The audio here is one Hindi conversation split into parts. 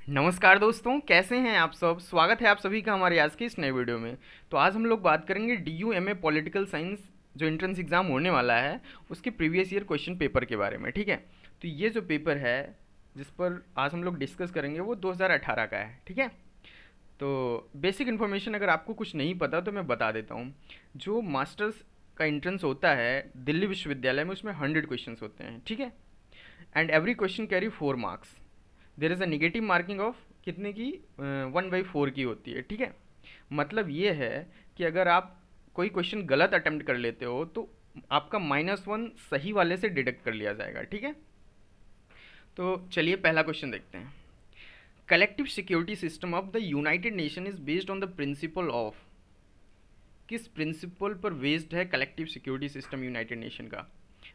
नमस्कार दोस्तों, कैसे हैं आप सब। स्वागत है आप सभी का हमारे आज की इस नए वीडियो में। तो आज हम लोग बात करेंगे DU MA पॉलिटिकल साइंस जो एंट्रेंस एग्ज़ाम होने वाला है उसके प्रीवियस ईयर क्वेश्चन पेपर के बारे में। ठीक है, तो ये जो पेपर है जिस पर आज हम लोग डिस्कस करेंगे वो 2018 का है। ठीक है, तो बेसिक इन्फॉर्मेशन अगर आपको कुछ नहीं पता तो मैं बता देता हूँ। जो मास्टर्स का एंट्रेंस होता है दिल्ली विश्वविद्यालय में, उसमें 100 क्वेश्चन होते हैं। ठीक है, and every question carry 4 marks. There is a negative marking of कितने की 1/4 की होती है। ठीक है, मतलब ये है कि अगर आप कोई क्वेश्चन गलत अटेम्प्ट कर लेते हो तो आपका -1 सही वाले से डिडक्ट कर लिया जाएगा। ठीक है, तो चलिए पहला क्वेश्चन देखते हैं। Collective security system of the United nation is based on the principle of. किस प्रिंसिपल पर बेस्ड है collective security system United Nation का।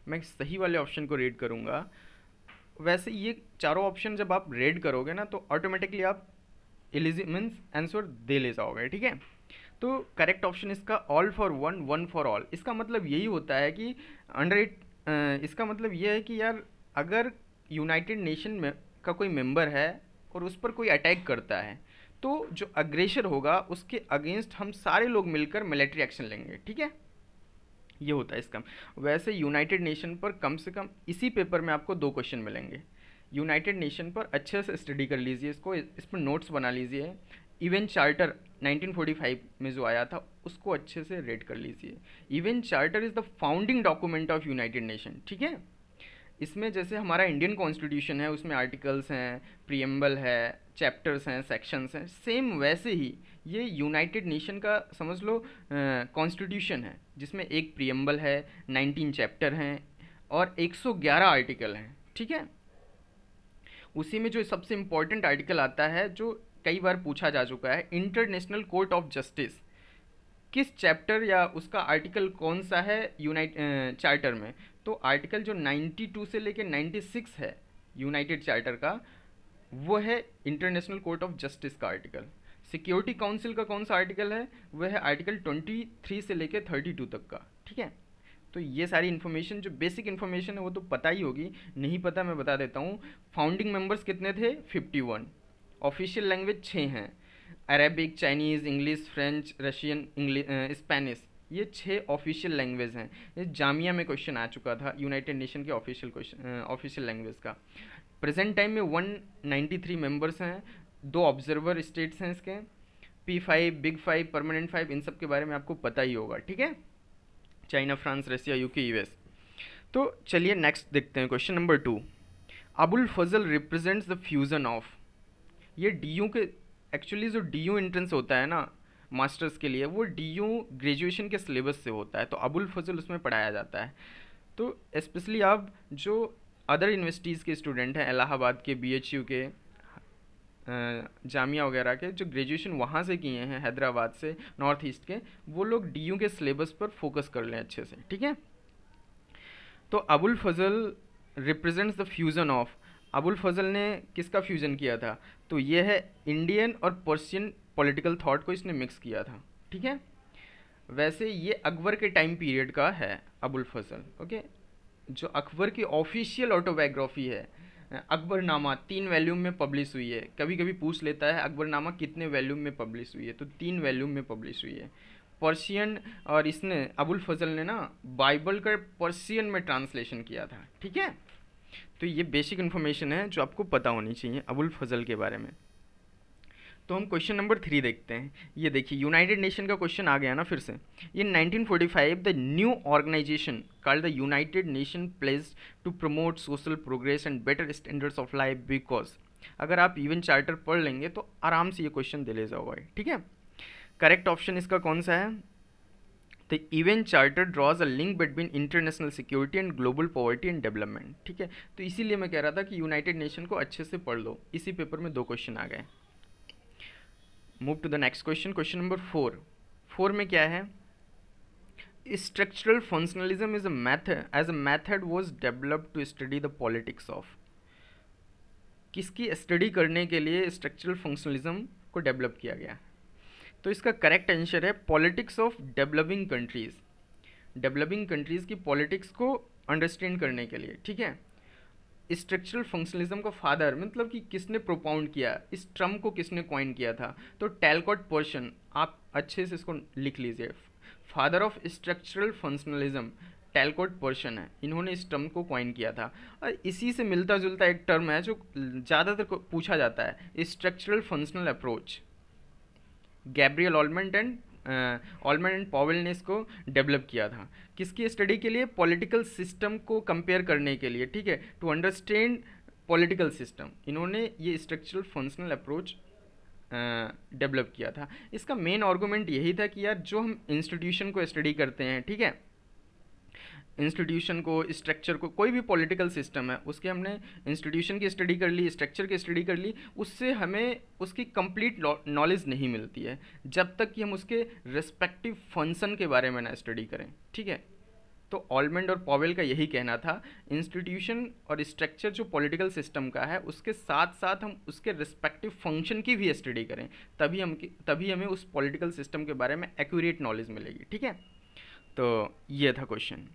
मैं सही वाले ऑप्शन को रीड करूँगा। वैसे ये चारों ऑप्शन जब आप रेड करोगे ना तो ऑटोमेटिकली आप मीन्स आंसर दे ले जाओगे। ठीक है, तो करेक्ट ऑप्शन इसका all for one, one for all. इसका मतलब यही होता है कि अंडर इट, इसका मतलब ये है कि यार अगर यूनाइटेड नेशन में का कोई मेंबर है और उस पर कोई अटैक करता है तो जो अग्रेसर होगा उसके अगेंस्ट हम सारे लोग मिलकर मिलिट्री एक्शन लेंगे। ठीक है, ये होता है इसका। वैसे यूनाइटेड नेशन पर कम से कम इसी पेपर में आपको 2 क्वेश्चन मिलेंगे। यूनाइटेड नेशन पर अच्छे से स्टडी कर लीजिए, इसको इस पर नोट्स बना लीजिए। इवेंट चार्टर 1945 में जो आया था उसको अच्छे से रेड कर लीजिए। Event charter is the founding document of United nation. ठीक है, इसमें जैसे हमारा इंडियन कॉन्स्टिट्यूशन है उसमें आर्टिकल्स हैं, प्रीएम्बल है, चैप्टर्स हैं, सेक्शंस हैं, सेम वैसे ही ये यूनाइटेड नेशन का समझ लो कॉन्स्टिट्यूशन है जिसमें एक प्रीएम्बल है, 19 चैप्टर हैं और 111 आर्टिकल हैं। ठीक है, उसी में जो सबसे इम्पोर्टेंट आर्टिकल आता है जो कई बार पूछा जा चुका है, इंटरनेशनल कोर्ट ऑफ जस्टिस। किस चैप्टर या उसका आर्टिकल कौन सा है चार्टर में। तो आर्टिकल जो 92 से लेकर 96 है यूनाइटेड चार्टर का, वो है इंटरनेशनल कोर्ट ऑफ जस्टिस का आर्टिकल। सिक्योरिटी काउंसिल का कौन सा आर्टिकल है, वह है आर्टिकल 23 से लेकर 32 तक का। ठीक है, तो ये सारी इन्फॉर्मेशन जो बेसिक इन्फॉर्मेशन है वो तो पता ही होगी, नहीं पता मैं बता देता हूँ। फाउंडिंग मेंबर्स कितने थे, 51। ऑफिशियल लैंग्वेज 6 हैं, Arabic, Chinese, English, French, Russian, Spanish, ये 6 ऑफिशियल लैंग्वेज हैं। ये जामिया में क्वेश्चन आ चुका था यूनाइटेड नेशन के ऑफिशियल लैंग्वेज का। प्रेजेंट टाइम में 193 मेंबर्स हैं, 2 ऑब्जर्वर स्टेट्स हैं इसके, P5, बिग 5, परमानेंट 5, इन सब के बारे में आपको पता ही होगा। ठीक है, China, France, Russia, UK, US. तो चलिए नेक्स्ट देखते हैं question number 2। Abul Fazal represents the fusion of. ये DU के एक्चुअली जो DU एंट्रेंस होता है ना मास्टर्स के लिए, वो DU ग्रेजुएशन के सिलेबस से होता है, तो अबुल फजल उसमें पढ़ाया जाता है। तो स्पेशली आप जो अदर यूनिवर्सिटीज़ के स्टूडेंट हैं, इलाहाबाद के, BHU के, जामिया वगैरह के, जो ग्रेजुएशन वहाँ से किए हैं हैदराबाद से, नॉर्थ ईस्ट के, वो लोग DU के सिलेबस पर फोकस कर लें अच्छे से। ठीक है, तो Abul Fazal represents the fusion of. Abul Fazal ने किसका फ्यूज़न किया था, तो ये है इंडियन और पर्शियन पॉलिटिकल थॉट को इसने मिक्स किया था। ठीक है, वैसे ये अकबर के टाइम पीरियड का है अबुल फजल। ओके, जो अकबर की ऑफिशियल ऑटोबायोग्राफी है, अकबरनामा 3 वॉल्यूम में पब्लिश हुई है। कभी कभी पूछ लेता है अकबरनामा कितने वॉल्यूम में पब्लिश हुई है, तो 3 वॉल्यूम में पब्लिश हुई है। पर्शियन, और इसने अबुल फजल ने ना बाइबल का पर्शियन में ट्रांसलेशन किया था। ठीक है, तो ये बेसिक इन्फॉर्मेशन है जो आपको पता होनी चाहिए अबुल फजल के बारे में। तो हम क्वेश्चन नंबर 3 देखते हैं। ये देखिए यूनाइटेड नेशन का क्वेश्चन आ गया ना फिर से। In 1945 the new organisation called the United Nation placed to promote social progress and better standards of life because. अगर आप इवेंट चार्टर पढ़ लेंगे तो आराम से ये क्वेश्चन दे ले जाओगे। ठीक है, करेक्ट ऑप्शन इसका कौन सा है, the event charter draws a link between international security and global poverty and development. ठीक है, तो इसीलिए मैं कह रहा था कि यूनाइटेड नेशन को अच्छे से पढ़ लो, इसी पेपर में 2 क्वेश्चन आ गए। Move to the next question, question number 4। 4 में क्या है, structural functionalism is a method was developed to study the politics of. किसकी स्टडी करने के लिए स्ट्रक्चरल फंक्शनलिज्म को डेवलप किया गया, तो इसका करेक्ट आंसर है politics of developing countries. Developing countries की पॉलिटिक्स को अंडरस्टैंड करने के लिए। ठीक है, स्ट्रक्चरल फंक्शनलिज्म का फादर मतलब कि किसने प्रोपाउंड किया, इस टर्म को किसने कॉइन किया था, तो टैलकॉट पर्सन, आप अच्छे से इसको लिख लीजिए। Father of structural functionalism Talcott Parson है, इन्होंने इस टर्म को कॉइन किया था। और इसी से मिलता जुलता एक टर्म है जो ज़्यादातर पूछा जाता है, structural functional approach. Gabriel Almond and Powell ने इसको डेवलप किया था, किसकी स्टडी के लिए, पॉलिटिकल सिस्टम को कंपेयर करने के लिए, ठीक है, टू अंडरस्टैंड पॉलिटिकल सिस्टम, इन्होंने ये स्ट्रक्चरल फंक्शनल अप्रोच डेवलप किया था। इसका मेन आर्गूमेंट यही था कि यार जो हम इंस्टीट्यूशन को स्टडी करते हैं, ठीक है, इंस्टीट्यूशन को, स्ट्रक्चर को, कोई भी पॉलिटिकल सिस्टम है उसके हमने इंस्टीट्यूशन की स्टडी कर ली, स्ट्रक्चर की स्टडी कर ली, उससे हमें उसकी कंप्लीट नॉलेज नहीं मिलती है जब तक कि हम उसके रिस्पेक्टिव फंक्शन के बारे में ना स्टडी करें, ठीक है। तो ऑलमेंड और पॉवेल का यही कहना था, इंस्टीट्यूशन और स्ट्रक्चर जो पॉलिटिकल सिस्टम का है उसके साथ साथ हम उसके रिस्पेक्टिव फंक्शन की भी स्टडी करें, तभी हमें उस पॉलिटिकल सिस्टम के बारे में एक्यूरेट नॉलेज मिलेगी, ठीक है। तो ये था क्वेश्चन,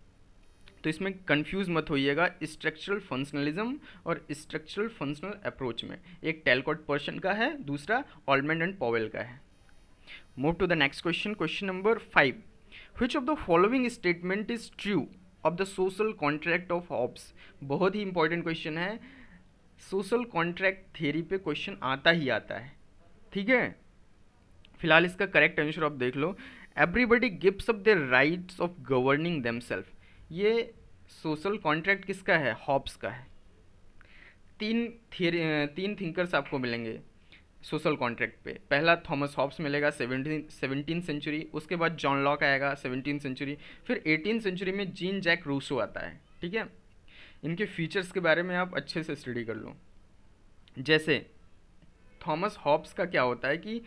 तो इसमें कंफ्यूज मत होइएगा स्ट्रक्चरल फंक्शनलिज्म और स्ट्रक्चरल फंक्शनल अप्रोच में, एक टैलकॉट पर्सन का है, दूसरा ऑलमेंड एंड पॉवेल का है। Move to the next question, question number 5, which of the following statement is true of the social contract of Hobbes. बहुत ही इंपॉर्टेंट क्वेश्चन है, सोशल कॉन्ट्रैक्ट थियरी पे क्वेश्चन आता ही आता है, ठीक है। फिलहाल इसका करेक्ट आंसर आप देख लो, everybody gives up their rights of governing themselves. ये सोशल कॉन्ट्रैक्ट किसका है, हॉब्स का है। तीन थिंकर्स आपको मिलेंगे सोशल कॉन्ट्रैक्ट पे, पहला थॉमस हॉब्स मिलेगा 17th सेंचुरी, उसके बाद जॉन लॉक आएगा 17th सेंचुरी, फिर 18th सेंचुरी में जीन जैक रूसो आता है, ठीक है। इनके फीचर्स के बारे में आप अच्छे से स्टडी कर लो। जैसे थॉमस हॉब्स का क्या होता है कि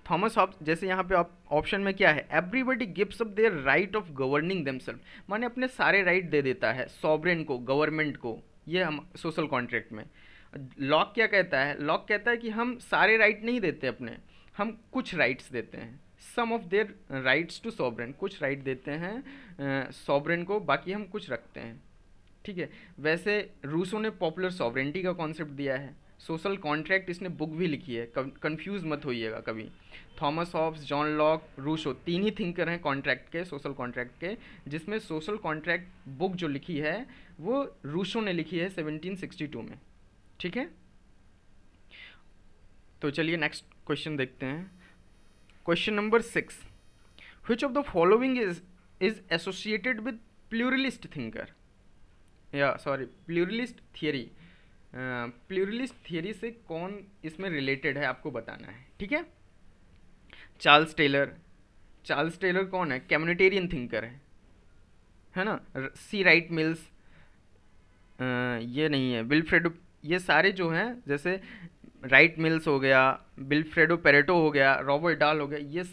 थॉमस हॉब्स, जैसे यहाँ पे ऑप्शन में क्या है, everybody gives up their right of governing themselves, माने अपने सारे राइट दे देता है सॉवरेन को, गवर्नमेंट को, ये हम सोशल कॉन्ट्रैक्ट में। लॉक क्या कहता है, लॉक कहता है कि हम सारे राइट नहीं देते अपने, हम कुछ राइट्स देते हैं, some of their rights to sovereign, कुछ राइट देते हैं सॉवरेन को, बाकी हम कुछ रखते हैं, ठीक है। वैसे रूसो ने पॉपुलर सॉवरेंटी का कॉन्सेप्ट दिया है, सोशल कॉन्ट्रैक्ट इसने बुक भी लिखी है, कंफ्यूज मत होइएगा कभी। Thomas Hobbes, John Locke, Rousseau, तीन ही थिंकर हैं कॉन्ट्रैक्ट के, सोशल कॉन्ट्रैक्ट के, जिसमें सोशल कॉन्ट्रैक्ट बुक जो लिखी है वो रूसो ने लिखी है 1762 में, ठीक है। तो चलिए नेक्स्ट क्वेश्चन देखते हैं, question number 6, which of the following is associated with pluralist thinker, या sorry pluralist theory. Pluralist theory से कौन इसमें रिलेटेड है आपको बताना है, ठीक है। चार्ल्स टेलर कौन है, कम्युनिटेरियन थिंकर है ना। सी राइट मिल्स, ये नहीं है, विल्फ्रेडो, ये सारे जो हैं, जैसे राइट मिल्स हो गया, विल्फ्रेडो पेरेटो हो गया, रॉबर्ट डाल हो गया, ये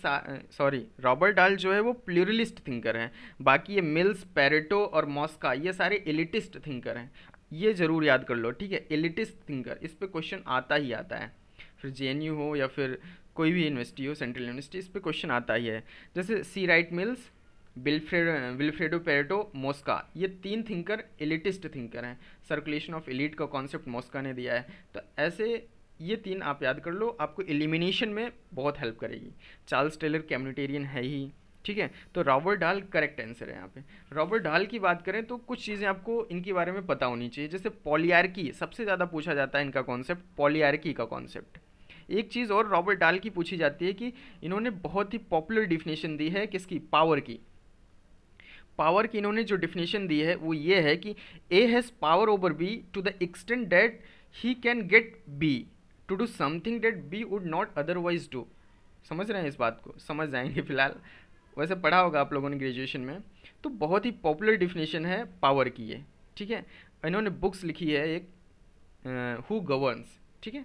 रॉबर्ट डाल जो है वो प्लूरलिस्ट थिंकर हैं, बाकी ये मिल्स, पेरेटो और मॉस्का ये सारे एलिटिस्ट थिंकर हैं, ये ज़रूर याद कर लो, ठीक है। एलिटिस्ट थिंकर, इस पे क्वेश्चन आता ही आता है, फिर जेएनयू हो या फिर कोई भी यूनिवर्सिटी हो, सेंट्रल यूनिवर्सिटी, इस पे क्वेश्चन आता ही है। जैसे सी राइट मिल्स, विल्फ्रेडो पेरेटो, मॉस्का, ये तीन थिंकर एलिटिस्ट थिंकर हैं, सर्कुलेशन ऑफ एलिट का कॉन्सेप्ट मॉस्का ने दिया है। तो ऐसे ये तीन आप याद कर लो, आपको एलिमिनेशन में बहुत हेल्प करेगी। चार्ल्स टेलर कम्युनिटेरियन है ही, ठीक है। तो रॉबर्ट डाल करेक्ट आंसर है यहाँ पे। रॉबर्ट डाल की बात करें तो कुछ चीज़ें आपको इनके बारे में पता होनी चाहिए, जैसे पॉलीआर्की, सबसे ज़्यादा पूछा जाता है इनका कॉन्सेप्ट, पॉलीआर्की का कॉन्सेप्ट। एक चीज़ और रॉबर्ट डाल की पूछी जाती है कि इन्होंने बहुत ही पॉपुलर डिफिनेशन दी है किसकी, पावर की। पावर की इन्होंने जो डिफिनेशन दी है वो ये है कि A has power over B to the extent that he can get B to do something that B would not otherwise do. समझ रहे हैं इस बात को, समझ जाएंगे, फिलहाल वैसे पढ़ा होगा आप लोगों ने ग्रेजुएशन में। तो बहुत ही पॉपुलर डिफिनेशन है पावर की ये, ठीक है। इन्होंने बुक्स लिखी है एक, हु गवर्न्स, ठीक है।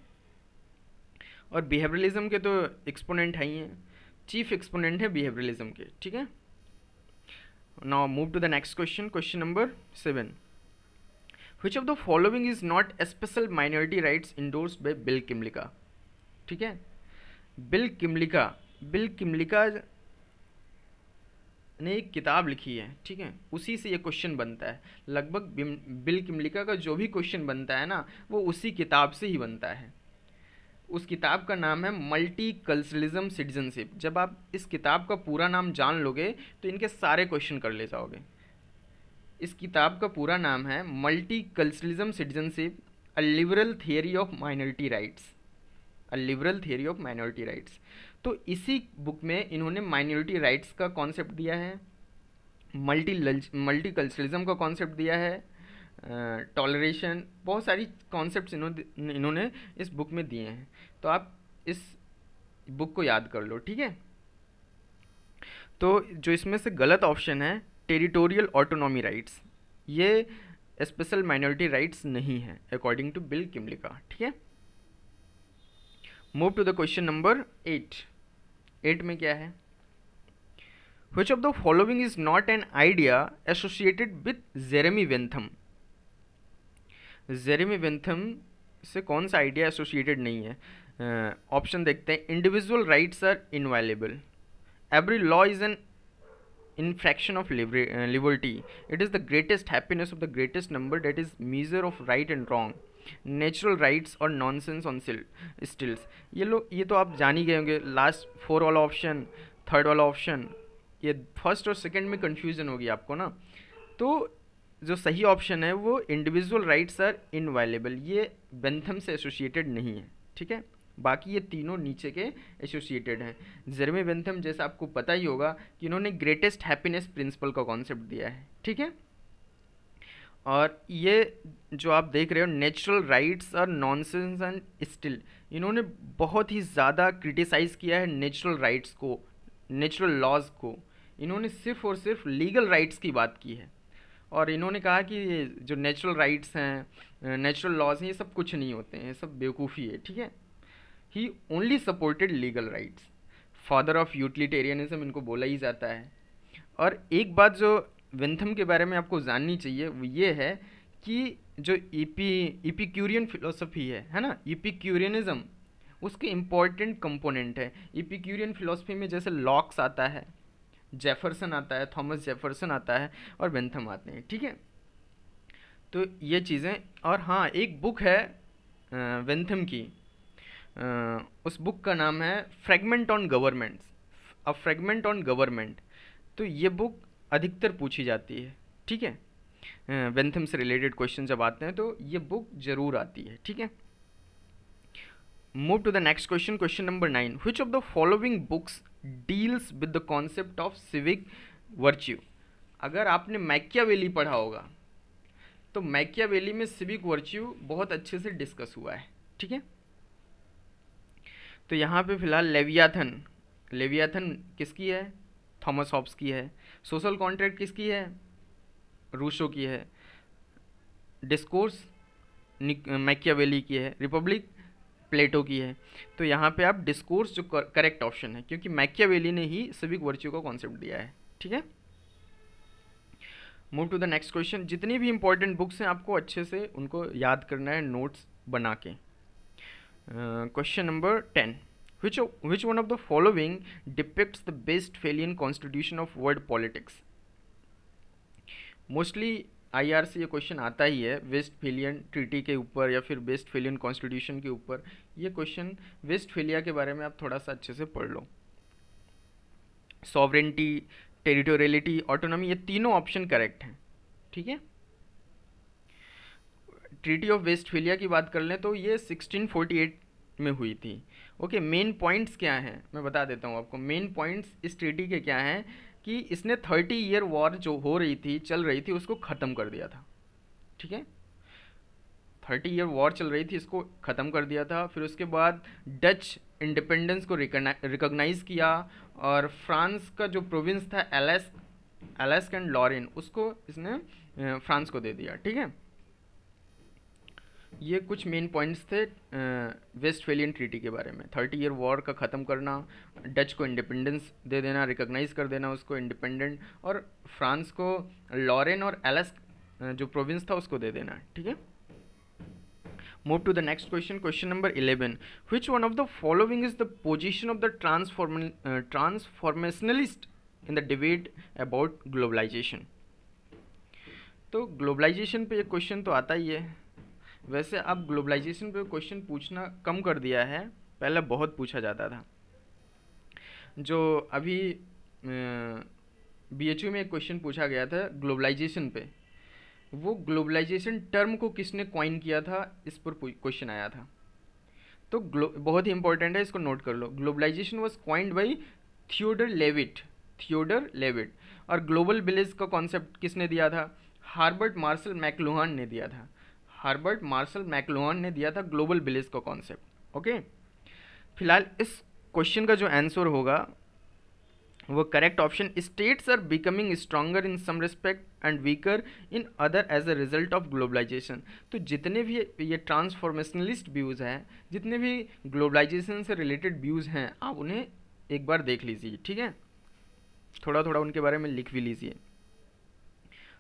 और बिहेवियरलिज्म के तो एक्सपोनेंट है ही हैं, चीफ एक्सपोनेंट है बिहेवियरलिज्म के, ठीक है। Now move to the next question, question number 7, which of the following is not special minority rights endorsed by Bill Kymlicka, ठीक है। बिल किमलिका ने एक किताब लिखी है, ठीक है, उसी से ये क्वेश्चन बनता है। लगभग बिल किमलिका का जो भी क्वेश्चन बनता है ना, वो उसी किताब से ही बनता है। उस किताब का नाम है मल्टी कल्चरलिज्म सिटीजनशिप। जब आप इस किताब का पूरा नाम जान लोगे तो इनके सारे क्वेश्चन कर ले जाओगे। इस किताब का पूरा नाम है multi culturalism citizenship, a liberal theory of minority rights, a liberal theory of minority rights. तो इसी बुक में इन्होंने माइनॉरिटी राइट्स का कॉन्सेप्ट दिया है, मल्टी कल्चरलिज्म का कॉन्सेप्ट दिया है, टॉलरेशन, बहुत सारी कॉन्सेप्ट्स इन्होंने इस बुक में दिए हैं। तो आप इस बुक को याद कर लो, ठीक है। तो जो इसमें से गलत ऑप्शन है टेरिटोरियल ऑटोनॉमी राइट्स, ये स्पेशल माइनॉरिटी राइट्स नहीं है अकॉर्डिंग टू बिल किमलिका, ठीक है। Move to the question number 8 में क्या है? Which of the following is not an idea associated with Jeremy Bentham? Jeremy Bentham से कौन सा आइडिया एसोसिएटेड नहीं है? ऑप्शन देखते हैं। Individual rights are inviolable, every law is an infraction of liberty, it is the greatest happiness of the greatest number that is measure of right and wrong, natural rights और नॉनसेंस ऑन स्टिल्स। ये तो आप जान ही गए होंगे। लास्ट 4 वाला ऑप्शन, थर्ड वाला ऑप्शन, ये फर्स्ट और सेकंड में कंफ्यूजन होगी आपको ना। तो जो सही ऑप्शन है वो इंडिविजुअल राइट्स आर इनवायलेबल, ये बेंथम से एसोसिएटेड नहीं है, ठीक है। बाकी ये तीनों नीचे के एसोसिएटेड हैं। जेरेमी बेंथम जैसा आपको पता ही होगा कि इन्होंने ग्रेटेस्ट हैप्पीनेस प्रिंसिपल का कॉन्सेप्ट दिया है, ठीक है। और ये जो आप देख रहे हो नेचुरल राइट्स और नॉनसेंस एंड स्टिल, इन्होंने बहुत ही ज़्यादा क्रिटिसाइज़ किया है नेचुरल राइट्स को, नेचुरल लॉज को। इन्होंने सिर्फ और सिर्फ लीगल राइट्स की बात की है और इन्होंने कहा कि जो नेचुरल राइट्स हैं, नेचुरल लॉज हैं, ये सब कुछ नहीं होते हैं, ये सब बेवकूफ़ी है, ठीक है। He only supported legal rights, father of utilitarianism इनको बोला ही जाता है। और एक बात जो बेंथम के बारे में आपको जाननी चाहिए वो ये है कि जो इपिक्यूरियन फिलोसफी है ना, इपिक्यूरियनिज्म, उसके इम्पॉर्टेंट कंपोनेंट है। इपिक्यूरियन फिलोसफी में जैसे लॉक्स आता है, जेफरसन आता है, थॉमस जेफरसन आता है और बेंथम आते हैं, ठीक है। तो ये चीज़ें, और हाँ एक बुक है बेंथम की, उस बुक का नाम है fragment on governments, a fragment on government. तो ये बुक अधिकतर पूछी जाती है, ठीक है। बेंथम से रिलेटेड क्वेश्चन जब आते हैं तो ये बुक जरूर आती है, ठीक है। Move to the next question, question number 9। Which of the following books deals with the concept of civic virtue? अगर आपने मैकियावेली पढ़ा होगा तो मैकियावेली में सिविक वर्च्यू बहुत अच्छे से डिस्कस हुआ है, ठीक है। तो यहाँ पे फिलहाल लेवियाथन किसकी है? थॉमस हॉब्स की है। सोशल कॉन्ट्रैक्ट किसकी है? रूसो की है। डिस्कोर्स मैकियावेली की है। रिपब्लिक प्लेटो की है। तो यहाँ पे आप डिस्कोर्स जो करेक्ट ऑप्शन है, क्योंकि मैकियावेली ने ही सिविक वर्च्यू का कॉन्सेप्ट दिया है, ठीक है। Move to the next question. जितनी भी इंपॉर्टेंट बुक्स हैं आपको अच्छे से उनको याद करना है नोट्स बना के। Question number 10। Which one of the following depicts the Westphalian constitution of world politics? Mostly IR से ये क्वेश्चन आता ही है वेस्टफेलियन ट्रीटी के ऊपर या फिर वेस्टफेलियन कॉन्स्टिट्यूशन के ऊपर। ये क्वेश्चन वेस्टफेलिया के बारे में आप थोड़ा सा अच्छे से पढ़ लो। सॉवरेंटी, टेरिटोरियलिटी, ऑटोनॉमी, ये तीनों ऑप्शन करेक्ट हैं, ठीक है। ट्रीटी ऑफ वेस्टफेलिया की बात कर लें तो ये 1648 में हुई थी। ओके, मेन पॉइंट्स क्या हैं मैं बता देता हूँ आपको। मेन पॉइंट्स इस ट्रीटी के क्या हैं कि इसने 30 ईयर वॉर जो हो रही थी, चल रही थी, उसको ख़त्म कर दिया था, ठीक है। 30 ईयर वॉर चल रही थी, इसको ख़त्म कर दिया था। फिर उसके बाद डच इंडिपेंडेंस को रिकॉग्नाइज़ किया और फ्रांस का जो प्रोविंस था एलेस्क एंड लॉरेन, उसको इसने फ्रांस को दे दिया, ठीक है। ये कुछ मेन पॉइंट्स थे वेस्टफेलियन ट्रीटी के बारे में। 30 ईयर वॉर का ख़त्म करना, डच को इंडिपेंडेंस दे देना, रिकॉग्नाइज़ कर देना उसको इंडिपेंडेंट, और फ्रांस को लॉरेन और एलेस्क जो प्रोविंस था उसको दे देना, ठीक है। Move to the next question, question number 11। Which one of the following is the position of the transformationalist in the debate about globalisation. तो ग्लोबलाइजेशन पे एक क्वेश्चन तो आता ही है। वैसे अब ग्लोबलाइजेशन पे क्वेश्चन पूछना कम कर दिया है, पहले बहुत पूछा जाता था। जो अभी BHU में एक क्वेश्चन पूछा गया था ग्लोबलाइजेशन पे, वो ग्लोबलाइजेशन टर्म को किसने कॉइन किया था, इस पर क्वेश्चन आया था। तो बहुत ही इंपॉर्टेंट है, इसको नोट कर लो। Globalisation was coined by Theodore Levitt. और ग्लोबल विलेज का कॉन्सेप्ट किसने दिया था? हार्बर्ट मार्शल मैकलुहान ने दिया था। हार्बर्ट मार्शल मैकलुहान ने दिया था ग्लोबल विलेज का कॉन्सेप्ट। ओके, फिलहाल इस क्वेश्चन का जो आंसर होगा वो correct option, states are becoming stronger in some respect and weaker in other as a result of globalisation. तो जितने भी ये ट्रांसफॉर्मेशनलिस्ट व्यूज़ हैं, जितने भी ग्लोबलाइजेशन से रिलेटेड व्यूज़ हैं, आप उन्हें एक बार देख लीजिए, ठीक है, थोड़ा थोड़ा उनके बारे में लिख भी लीजिए।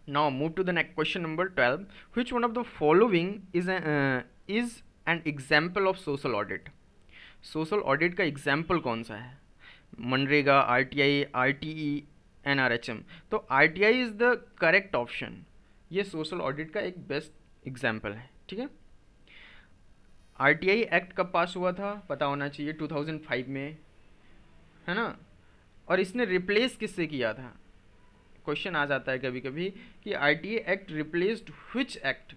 Now move to the next question number 12। Which one of the following is an example of social audit? Social audit का एग्जाम्पल कौन सा है? MNREGA, RTI, RTE, NRHM। तो RTI is the correct option. ये सोशल ऑडिट का एक बेस्ट एग्जाम्पल है, ठीक है। RTI एक्ट कब पास हुआ था पता होना चाहिए, 2005 में, है ना। और इसने रिप्लेस किससे किया था? क्वेश्चन आ जाता है कभी कभी कि RTI act replaced which act?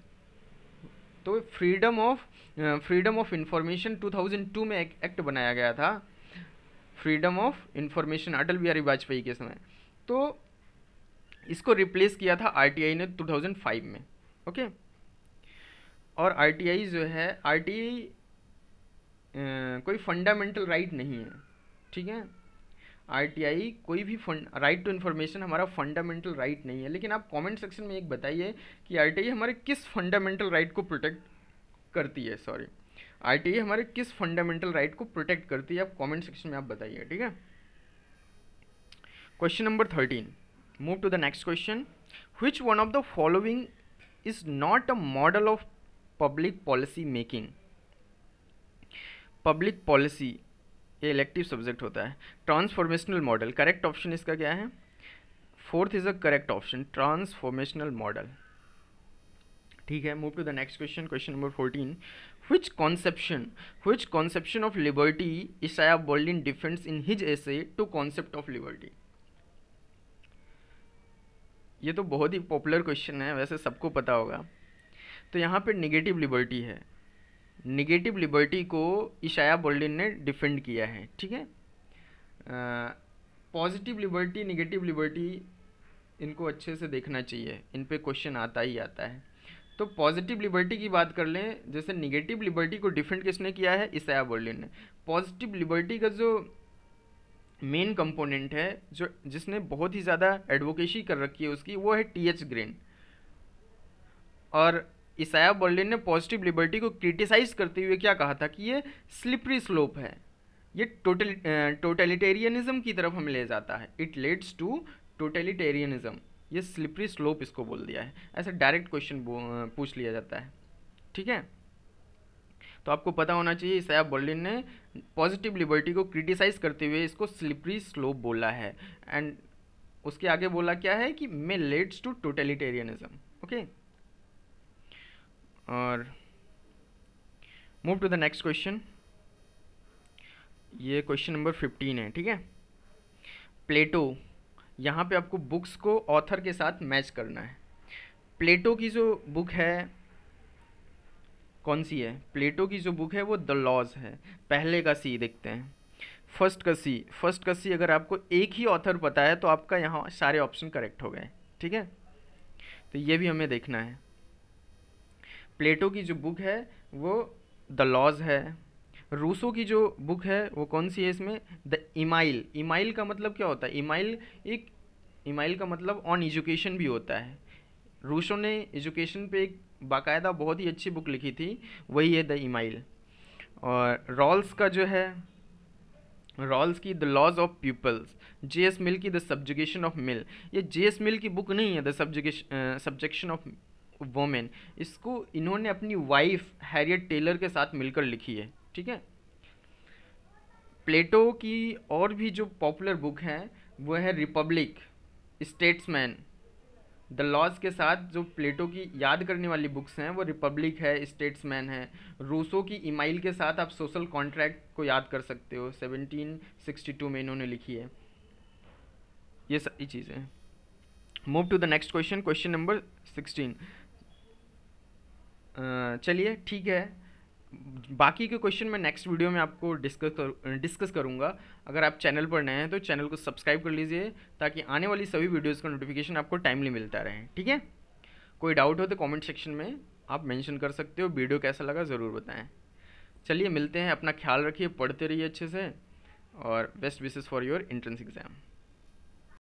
तो फ्रीडम ऑफ इंफॉर्मेशन 2002 में एक एक्ट बनाया गया था, freedom of information, Atal Bihari Vajpayee के समय। तो इसको रिप्लेस किया था RTI ने 2005 में। ओके, और RTI जो है, RTI कोई फंडामेंटल राइट नहीं है, ठीक है। RTI कोई भी राइट टू इन्फॉर्मेशन हमारा फंडामेंटल राइट नहीं है। लेकिन आप कमेंट सेक्शन में एक बताइए कि RTI हमारे किस फंडामेंटल राइट को प्रोटेक्ट करती है। RTI हमारे किस फंडामेंटल राइट को प्रोटेक्ट करती है, आप कमेंट सेक्शन में आप बताइए, ठीक है। Question number 13, move to the next question. Which one of the following is not a model of public policy making? Public policy ये इलेक्टिव सब्जेक्ट होता है। ट्रांसफॉर्मेशनल मॉडल, करेक्ट ऑप्शन इसका क्या है? 4th is a correct option, transformational model, ठीक है। Move to the next question, question number 14। Which conception of liberty Isaiah Berlin defends in his essay to concept of liberty? ये तो बहुत ही पॉपुलर क्वेश्चन है, वैसे सबको पता होगा। तो यहाँ पे निगेटिव लिबर्टी है। निगेटिव लिबर्टी को इशाया बर्लिन ने डिफेंड किया है, ठीक है। पॉजिटिव लिबर्टी, निगेटिव लिबर्टी, इनको अच्छे से देखना चाहिए, इन पे क्वेश्चन आता ही आता है। तो पॉजिटिव लिबर्टी की बात कर लें, जैसे निगेटिव लिबर्टी को डिफेंड किसने किया है? इसाया बर्लिन ने। पॉजिटिव लिबर्टी का जो मेन कंपोनेंट है, जो जिसने बहुत ही ज़्यादा एडवोकेसी कर रखी है उसकी, वो है TH ग्रीन। और इसाया बर्लिन ने पॉजिटिव लिबर्टी को क्रिटिसाइज करते हुए क्या कहा था कि ये स्लिपरी स्लोप है, ये टोटलिटेरियनिज्म की तरफ हमें ले जाता है, इट लीड्स टू टोटलिटेरियनिज्म। ये स्लिपरी स्लोप इसको बोल दिया है। ऐसे डायरेक्ट क्वेश्चन पूछ लिया जाता है, ठीक है। तो आपको पता होना चाहिए इसाया बर्लिन ने पॉजिटिव लिबर्टी को क्रिटिसाइज करते हुए इसको स्लिपरी स्लोप बोला है। एंड उसके आगे बोला क्या है कि may leads to totalitarianism. Okay, और move to the next question. ये क्वेश्चन नंबर 15 है, ठीक है। प्लेटो, यहाँ पे आपको बुक्स को ऑथर के साथ मैच करना है। प्लेटो की जो बुक है कौन सी है? प्लेटो की जो बुक है वो द लॉज है। पहले का सी देखते हैं, फर्स्ट का सी अगर आपको एक ही ऑथर पता है तो आपका यहाँ सारे ऑप्शन करेक्ट हो गए, ठीक है। तो ये भी हमें देखना है। प्लेटो की जो बुक है वो द लॉज है। रूसो की जो बुक है वो कौन सी है इसमें? The email. इमाइल का मतलब क्या होता है? इमाइल का मतलब ऑन एजुकेशन भी होता है। रूसो ने एजुकेशन पे एक बाकायदा बहुत ही अच्छी बुक लिखी थी, वही है द इमाइल। और रॉल्स का जो है, रॉल्स की the laws of peoples. J.S. Mill की द सब्जुगेशन ऑफ मिल। ये J.S. मिल की बुक नहीं है द सब्जेक्शन ऑफ वोमेन, इसको इन्होंने अपनी वाइफ हैरियट टेलर के साथ मिलकर लिखी है, ठीक है। प्लेटो की और भी जो पॉपुलर बुक हैं वो है रिपब्लिक, स्टेट्समैन। द लॉज के साथ जो प्लेटो की याद करने वाली बुक्स हैं वो रिपब्लिक है, स्टेट्समैन है। रूसो की इमाइल के साथ आप सोशल कॉन्ट्रैक्ट को याद कर सकते हो, 1762 में इन्होंने लिखी है। ये सारी चीज़ें। Move to the next question, question number 16। चलिए ठीक है, बाकी के क्वेश्चन मैं नेक्स्ट वीडियो में आपको डिस्कस करूँगा। अगर आप चैनल पर नए हैं तो चैनल को सब्सक्राइब कर लीजिए ताकि आने वाली सभी वीडियोज़ का नोटिफिकेशन आपको टाइमली मिलता रहे, ठीक है। कोई डाउट हो तो कमेंट सेक्शन में आप मेंशन कर सकते हो। वीडियो कैसा लगा ज़रूर बताएं। चलिए मिलते हैं, अपना ख्याल रखिए, पढ़ते रहिए अच्छे से, और best wishes for your entrance exam.